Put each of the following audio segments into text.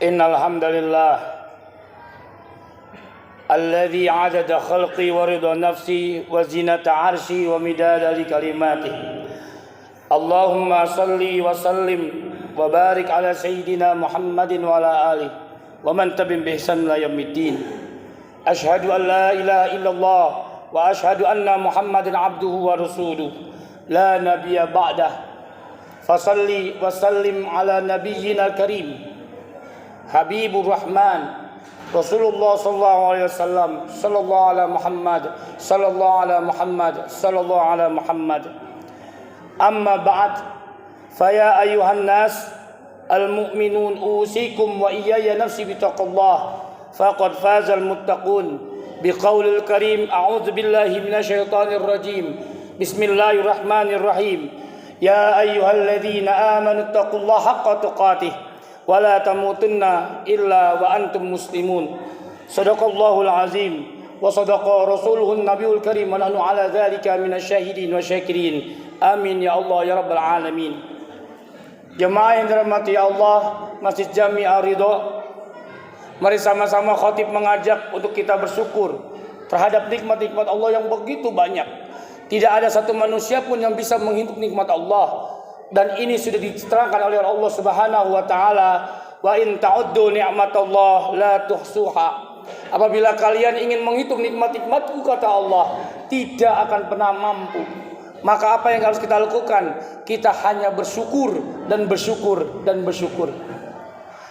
Innal hamdalillah alladzi 'adada khalqi wa ridha nafsi wa zinata 'arsyi wa midada li kalimati. Allahumma salli wa sallim wa barik ala sayyidina Muhammadin wa ala alihi wa man tabi'ahum bi ihsan ila yaumiddin. Asyhadu an la ilaha illallah wa asyhadu anna Muhammadan 'abduhu wa rasuluh la nabiyya ba'dah. Fasalli wa sallim ala nabiyyina karim Habibur Rahman Rasulullah sallallahu alaihi wasallam sallallahu ala Muhammad sallallahu ala Muhammad sallallahu ala Muhammad. Amma ba'd, faya ayuhan nas al-mu'minun usikum wa iyaya nafsi bitaqallah faqad fazal muttaqun biqaulil karim a'udzu billahi minasyaitonir rajim bismillahirrahmanirrahim ya ayyuhalladzina amanu taqullaha haqqa tuqatih wa la tamutunna illa wa antum muslimun. Shadaqallahul azim wa sadaqa rasuluhun nabiyul karim wa nahnu ala dzalika minasyahidin wa syakirin. Amin ya Allah ya rabbal alamin. Jemaah yang dirahmati Allah, Masjid Jami Ar-Ridha, mari sama-sama khatib mengajak untuk kita bersyukur terhadap nikmat-nikmat Allah yang begitu banyak. Tidak ada satu manusia pun yang bisa menghitung nikmat Allah. Dan ini sudah diterangkan oleh Allah Subhanahu wa taala, wa in ta'uddu ni'matallah la tuhsuha. Apabila kalian ingin menghitung nikmat-nikmatku, kata Allah, tidak akan pernah mampu. Maka apa yang harus kita lakukan? Kita hanya bersyukur dan bersyukur dan bersyukur.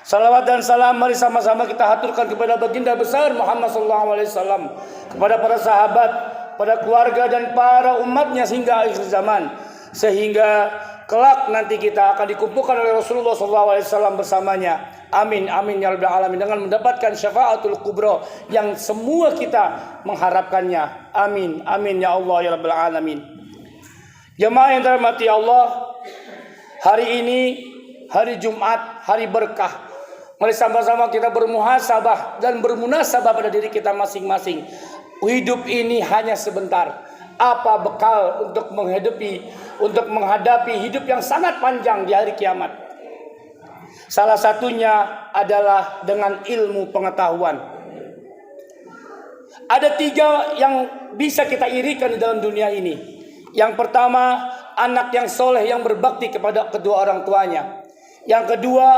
Salawat dan salam mari sama-sama kita haturkan kepada baginda besar Muhammad sallallahu alaihi wasallam, kepada para sahabat, pada keluarga dan para umatnya sehingga akhir zaman, sehingga kelak nanti kita akan dikumpulkan oleh Rasulullah SAW bersamanya. Amin, amin ya rabbal alamin, dengan mendapatkan syafaatul kubra yang semua kita mengharapkannya. Amin, amin ya Allah ya rabbal alamin. Jemaah yang dirahmati Allah, hari ini hari Jumat, hari berkah. Mari sama-sama kita bermuhasabah dan bermunasabah pada diri kita masing-masing. Hidup ini hanya sebentar. Apa bekal untuk menghadapi hidup yang sangat panjang di hari kiamat? Salah satunya adalah dengan ilmu pengetahuan. Ada 3 yang bisa kita irikan di dalam dunia ini. Yang pertama, anak yang soleh yang berbakti kepada kedua orang tuanya. Yang kedua,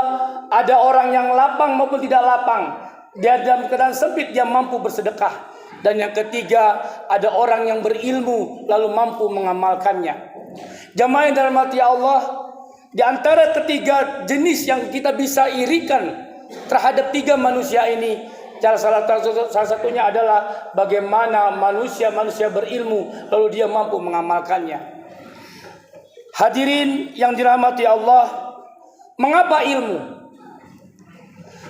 ada orang yang lapang maupun tidak lapang. Dia dalam keadaan sempit, dia mampu bersedekah. Dan yang ketiga, ada orang yang berilmu lalu mampu mengamalkannya. Jemaah yang dirahmati Allah, di antara ketiga jenis yang kita bisa irikan terhadap 3 manusia ini, salah satunya adalah bagaimana manusia berilmu lalu dia mampu mengamalkannya. Hadirin yang dirahmati Allah, mengapa ilmu?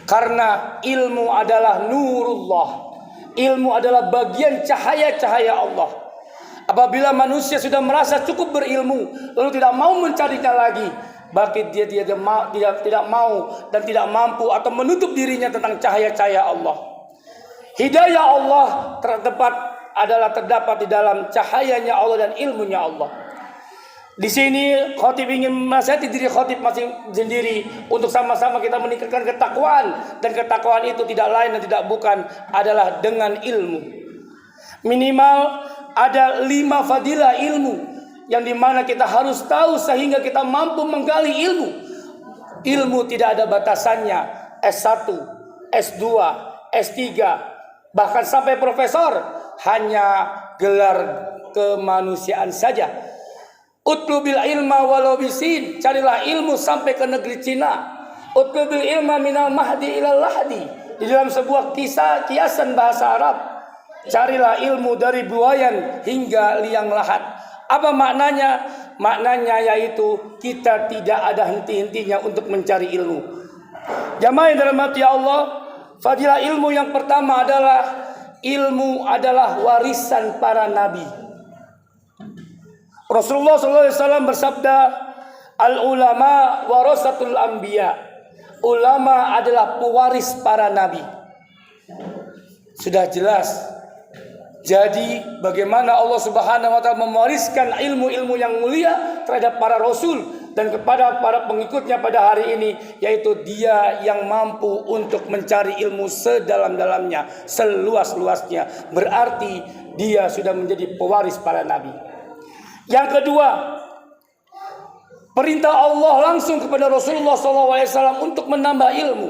Karena ilmu adalah nurullah. Ilmu adalah bagian cahaya-cahaya Allah. Apabila manusia sudah merasa cukup berilmu lalu tidak mau mencarinya lagi, bagi dia tidak mau dan tidak mampu atau menutup dirinya tentang cahaya-cahaya Allah. Hidayah Allah terdapat di dalam cahayanya Allah dan ilmunya Allah. Di sini khatib ingin menasihati diri khatib masing sendiri untuk sama-sama kita meningkatkan ketakwaan, dan ketakwaan itu tidak lain dan tidak bukan adalah dengan ilmu. Minimal ada 5 fadilah ilmu yang dimana kita harus tahu sehingga kita mampu menggali ilmu. Ilmu tidak ada batasannya, S1, S2, S3, bahkan sampai profesor, hanya gelar kemanusiaan saja. Utlubil ilma walau bisin, carilah ilmu sampai ke negeri Cina. Utlubil ilma minal mahdi ilal lahdi, di dalam sebuah kiasan bahasa Arab. Carilah ilmu dari buayan hingga liang lahat. Apa maknanya? Maknanya yaitu kita tidak ada henti-hentinya untuk mencari ilmu. Jamaah yang dirahmati Allah, fadilah ilmu yang pertama adalah ilmu adalah warisan para nabi. Rasulullah SAW bersabda, al-ulama warasatul anbiya. Ulama adalah pewaris para nabi. Sudah jelas. Jadi bagaimana Allah Subhanahu wa taala mewariskan ilmu-ilmu yang mulia terhadap para rasul dan kepada para pengikutnya pada hari ini, yaitu dia yang mampu untuk mencari ilmu sedalam-dalamnya, seluas-luasnya. Berarti dia sudah menjadi pewaris para nabi. Yang kedua, perintah Allah langsung kepada Rasulullah SAW untuk menambah ilmu.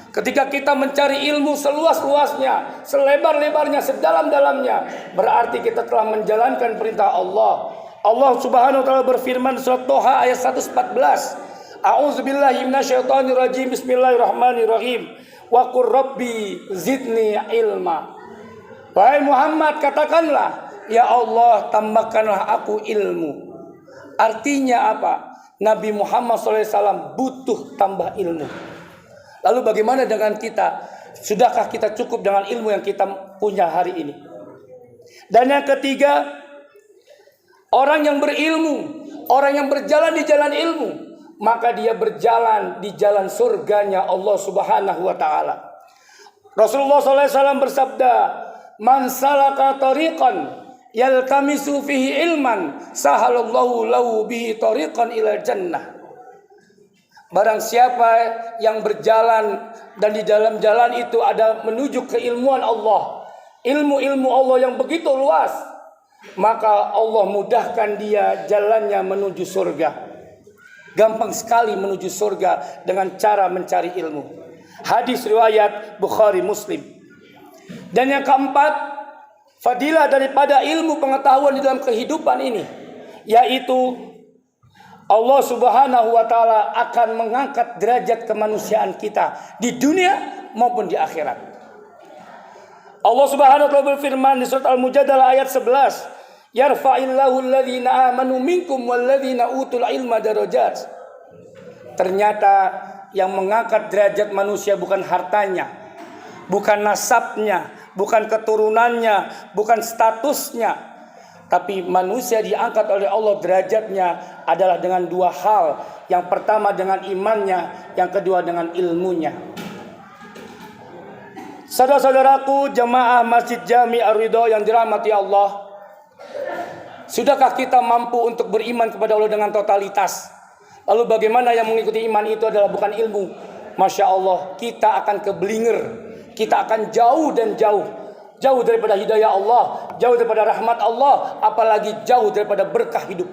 Ketika kita mencari ilmu seluas-luasnya, selebar-lebarnya, sedalam-dalamnya, berarti kita telah menjalankan perintah Allah. Allah Subhanahu wa taala berfirman surat Toha ayat 114. A'udzubillahi minasyaitonirrajim. Bismillahirrahmanirrahim. Wa qur rabbi zidni ilma. Wahai Muhammad, katakanlah, ya Allah, tambahkanlah aku ilmu. Artinya apa? Nabi Muhammad SAW butuh tambah ilmu. Lalu bagaimana dengan kita? Sudahkah kita cukup dengan ilmu yang kita punya hari ini? Dan yang ketiga, orang yang berilmu, orang yang berjalan di jalan ilmu, maka dia berjalan di jalan surganya Allah Subhanahu wa taala. Rasulullah SAW bersabda, "Man salaka tariqan yaltamisu fihi ilman, sahalallahu lahu bihi tariqan ila jannah." Barang siapa yang berjalan dan di dalam jalan itu ada menuju keilmuan Allah, ilmu-ilmu Allah yang begitu luas, maka Allah mudahkan dia jalannya menuju surga. Gampang sekali menuju surga dengan cara mencari ilmu. Hadis riwayat Bukhari Muslim. Dan yang keempat, fadilah daripada ilmu pengetahuan di dalam kehidupan ini, yaitu Allah Subhanahu wa taala akan mengangkat derajat kemanusiaan kita di dunia maupun di akhirat. Allah Subhanahu wa taala berfirman di surat Al-Mujadalah ayat 11, "Yarfa'illahu alladhina amanu minkum walladhina utul ilma darajat." Ternyata yang mengangkat derajat manusia bukan hartanya, bukan nasabnya, bukan keturunannya, bukan statusnya, tapi manusia diangkat oleh Allah derajatnya adalah dengan dua hal. Yang pertama dengan imannya, yang kedua dengan ilmunya. Saudara-saudaraku jamaah Masjid Jami Ar-Ridha yang dirahmati Allah, sudahkah kita mampu untuk beriman kepada Allah dengan totalitas? Lalu bagaimana yang mengikuti iman itu adalah bukan ilmu? Masya Allah, kita akan keblinger, kita akan jauh dan jauh. Jauh daripada hidayah Allah, jauh daripada rahmat Allah, apalagi jauh daripada berkah hidup.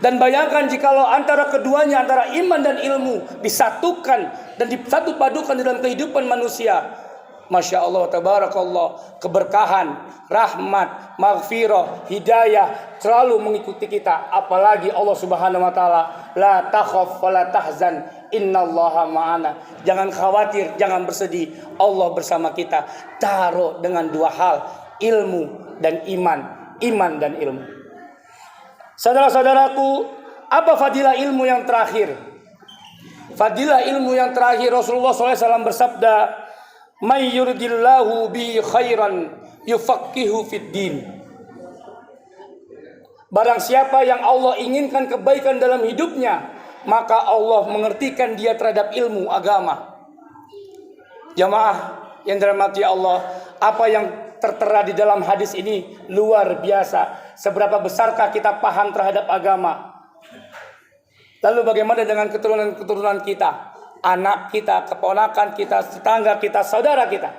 Dan bayangkan jikalau antara keduanya, antara iman dan ilmu disatukan dan disatu padukan dalam kehidupan manusia. Masya Allah, tabarakallah, keberkahan, rahmat, maghfirah, hidayah selalu mengikuti kita. Apalagi Allah Subhanahu wa taala, la takhaf wa la tahzan, innallaha ma'ana. Jangan khawatir, jangan bersedih, Allah bersama kita. Taruh dengan dua hal, ilmu dan iman, iman dan ilmu. Saudara-saudaraku, apa fadilah ilmu yang terakhir? Fadilah ilmu yang terakhir, Rasulullah SAW bersabda, "May yuridillahu bi khairan yufaqihu fid din." Barang siapa yang Allah inginkan kebaikan dalam hidupnya, maka Allah mengertikan dia terhadap ilmu agama. Jamaah yang dirahmati Allah, apa yang tertera di dalam hadis ini luar biasa. Seberapa besarkah kita paham terhadap agama? Lalu bagaimana dengan keturunan-keturunan kita? Anak kita, keponakan kita, tetangga kita, saudara kita.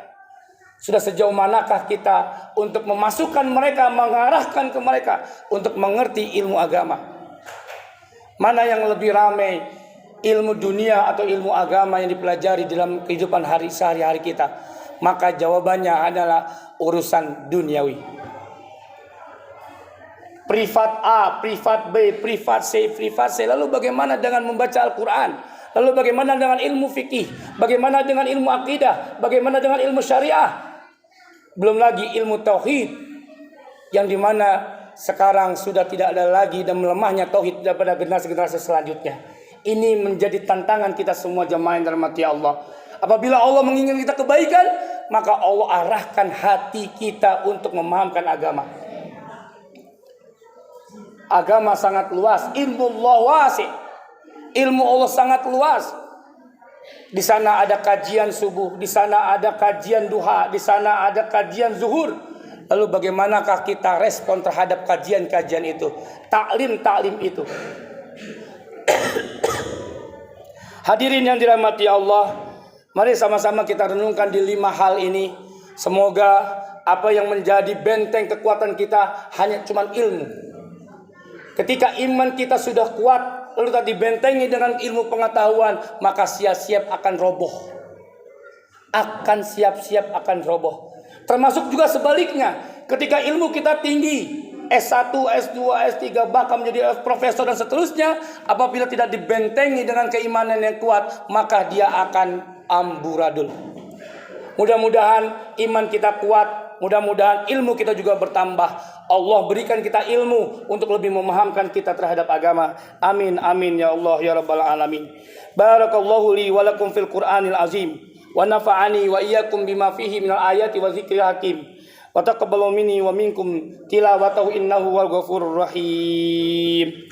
Sudah sejauh manakah kita untuk memasukkan mereka, mengarahkan ke mereka untuk mengerti ilmu agama? Mana yang lebih ramai, ilmu dunia atau ilmu agama yang dipelajari dalam kehidupan sehari-hari kita? Maka jawabannya adalah urusan duniawi. Privat A, privat B, privat C, privat C. Lalu bagaimana dengan membaca Al-Quran? Lalu bagaimana dengan ilmu fikih? Bagaimana dengan ilmu akidah? Bagaimana dengan ilmu syariah? Belum lagi ilmu tauhid, yang dimana sekarang sudah tidak ada lagi dan melemahnya tauhid daripada generasi-generasi selanjutnya. Ini menjadi tantangan kita semua jemaah yang dirahmati Allah. Apabila Allah menginginkan kita kebaikan, maka Allah arahkan hati kita untuk memahamkan agama. Agama sangat luas, ilmu Allah wasi'. Ilmu Allah sangat luas. Di sana ada kajian subuh, di sana ada kajian duha, di sana ada kajian zuhur. Lalu bagaimanakah kita respon terhadap kajian-kajian itu, taklim-taklim itu? Hadirin yang dirahmati Allah, mari sama-sama kita renungkan di 5 hal ini. Semoga apa yang menjadi benteng kekuatan kita hanya cuma ilmu. Ketika iman kita sudah kuat, lalu tak dibentengi dengan ilmu pengetahuan, maka siap-siap akan roboh. Roboh. Termasuk juga sebaliknya, ketika ilmu kita tinggi, S1, S2, S3, bahkan menjadi profesor dan seterusnya, apabila tidak dibentengi dengan keimanan yang kuat, maka dia akan amburadul. Mudah-mudahan iman kita kuat, mudah-mudahan ilmu kita juga bertambah. Allah berikan kita ilmu untuk lebih memahamkan kita terhadap agama. Amin, amin ya Allah ya Rabbal Alamin. Barakallahu li wa lakum fil Qur'anil azim, wa nafa'ani wa iyyakum bima fihi minal ayati wa zikril hakim. Wa taqabbalu minni wa minkum tilawatahu innahu wal ghafurur rahim.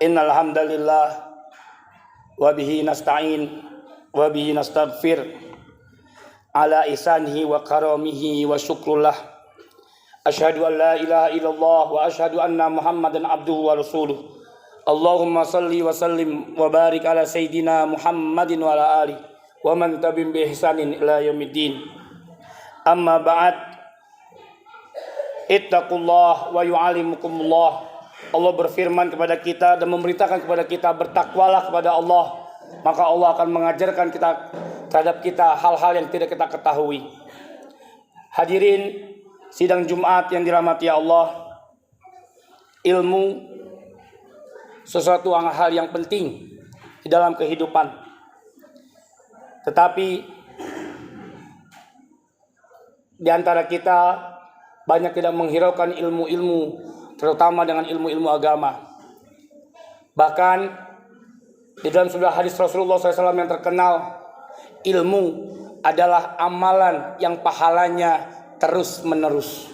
Innal hamdalillah wa bihi nasta'in wa bihi nastaghfir ala ihsanihi wa karamihi wa syukrullah. Asyhadu an la ilaha illallah wa asyhadu anna Muhammadan abduhu wa rasuluh. Allahumma salli wa sallim wa barik ala sayyidina Muhammadin wa ala alihi wa man tabi'ahum bi ihsanin ila yaumiddin. Amma ba'd. Ittaqullah wa yu'allimukumullah. Allah berfirman kepada kita dan memerintahkan kepada kita, bertakwalah kepada Allah, maka Allah akan mengajarkan kita terhadap kita hal-hal yang tidak kita ketahui. Hadirin sidang Jumat yang dirahmati Allah, ilmu sesuatu hal yang penting di dalam kehidupan. Tetapi di antara kita banyak tidak menghiraukan ilmu-ilmu, terutama dengan ilmu-ilmu agama. Bahkan di dalam sebuah hadis Rasulullah SAW yang terkenal, ilmu adalah amalan yang pahalanya terus menerus.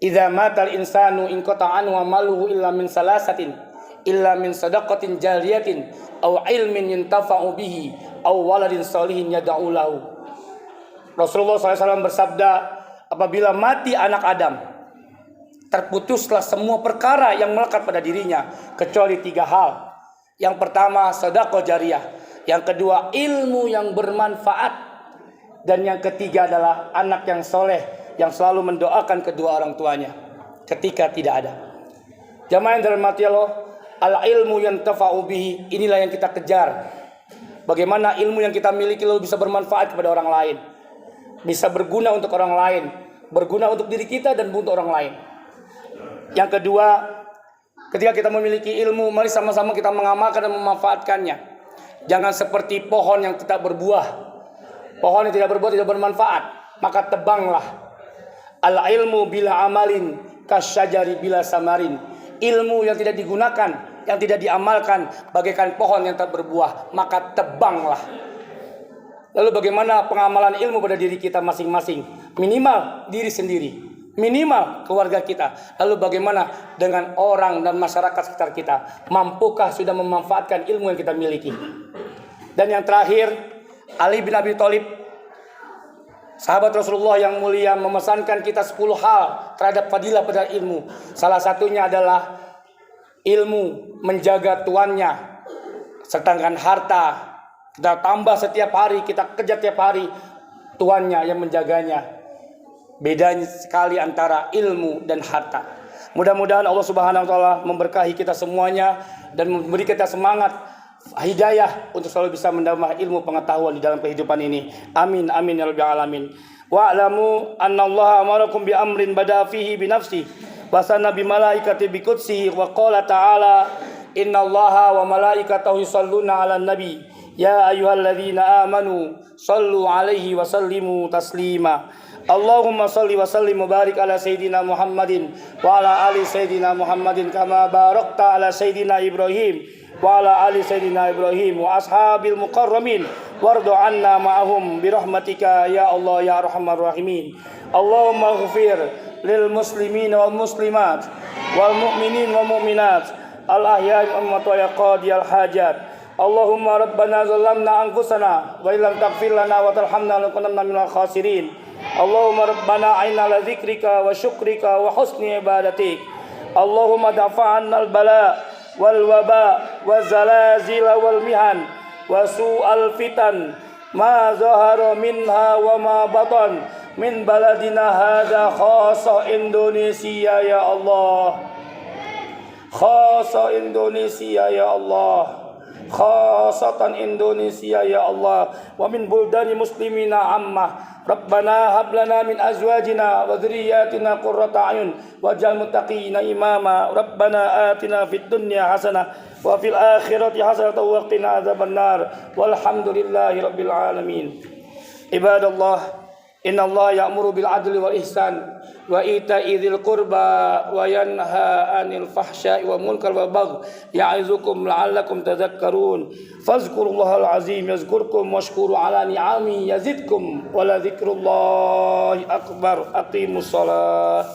Idza matal insanu in qata'an wa maluhu illa min salasatin, illa min sadaqatin jariyatin aw ilmin yuntafa'u bihi aw waladin sholihin yad'u lahu. Rasulullah SAW bersabda, apabila mati anak Adam, terputuslah semua perkara yang melekat pada dirinya kecuali 3 hal. Yang pertama sedekah jariyah, yang kedua ilmu yang bermanfaat, dan yang ketiga adalah anak yang soleh yang selalu mendoakan kedua orang tuanya ketika tidak ada. Jamaah yang dirahmati Allah, al ilmu yang tafa'u bihi, inilah yang kita kejar. Bagaimana ilmu yang kita miliki lalu bisa bermanfaat kepada orang lain, bisa berguna untuk orang lain, berguna untuk diri kita dan untuk orang lain. Yang kedua, ketika kita memiliki ilmu, mari sama-sama kita mengamalkan dan memanfaatkannya. Jangan seperti pohon yang tidak berbuah. Pohon yang tidak berbuah, tidak bermanfaat, maka tebanglah. Al ilmu bila amalin kasyajari bila samarin. Ilmu yang tidak digunakan, yang tidak diamalkan, bagaikan pohon yang tak berbuah, maka tebanglah. Lalu bagaimana pengamalan ilmu pada diri kita masing-masing? Minimal diri sendiri, minimal keluarga kita. Lalu bagaimana dengan orang dan masyarakat sekitar kita? Mampukah sudah memanfaatkan ilmu yang kita miliki? Dan yang terakhir, Ali bin Abi Thalib, sahabat Rasulullah yang mulia, memesankan kita 10 hal terhadap fadilah pada ilmu. Salah satunya adalah ilmu menjaga tuannya. Sedangkan harta kita tambah setiap hari, kita kejar tiap hari, tuannya yang menjaganya. Bedanya sekali antara ilmu dan harta. Mudah-mudahan Allah Subhanahu wa taala memberkahi kita semuanya dan memberi kita semangat, hidayah untuk selalu bisa menambah ilmu pengetahuan di dalam kehidupan ini. Amin amin ya rabbal alamin. Wa'lamu annallaha amarakum bi amrin bada fihi bi nafsi wa sana bi malaikati bi qudsi wa qala ta'ala innallaha wa malaikatahu yusholluna 'alan nabi ya ayyuhalladzina amanu shallu 'alaihi wa sallimu taslima. Allahumma salli wa sallim wa barik ala sayyidina Muhammadin wa ala ali sayyidina Muhammadin kama barakta ala sayyidina Ibrahim wa ala ali sayyidina Ibrahim wa ashabil mukarramin wardu anna ma'ahum birahmatika ya Allah ya arhamar rahimin. Allahumma ighfir lil muslimin wal muslimat wal mu'minin wal mu'minat الأحياء والأموات ويا قاضي الحاجات اللهم ربنا ظلمنا أنفسنا وإن لم تغفر لنا وترحمنا لنكونن من الخاسرين اللهم ربنا أعنا على ذكرك وشكرك وحسن عبادتك اللهم دفع عنا البلاء والوباء والزلازل والمحن وسوء الفتن ما ظهر منها وما بطن من بلدنا هذا خاصة إندونيسيا يا الله خاصة إندونيسيا يا الله خاصة إندونيسيا يا الله ومن بلدان مسلمين عامة ربنا هب لنا من أزواجنا وذرياتنا قرة أعين واجعل المتقين إماما ربنا آتنا في الدنيا حسنة وفي الآخرة حسنة وقنا عذاب النار والحمد لله رب العالمين عباد الله إن الله يأمر بالعدل والإحسان وإيتاء ذي القربى وينهى عن الفحشاء والمنكر والبغي يعظكم لعلكم تذكرون فاذكروا الله العظيم يذكركم واشكروا على نعمه يزدكم ولذكر الله أكبر أقيموا الصلاة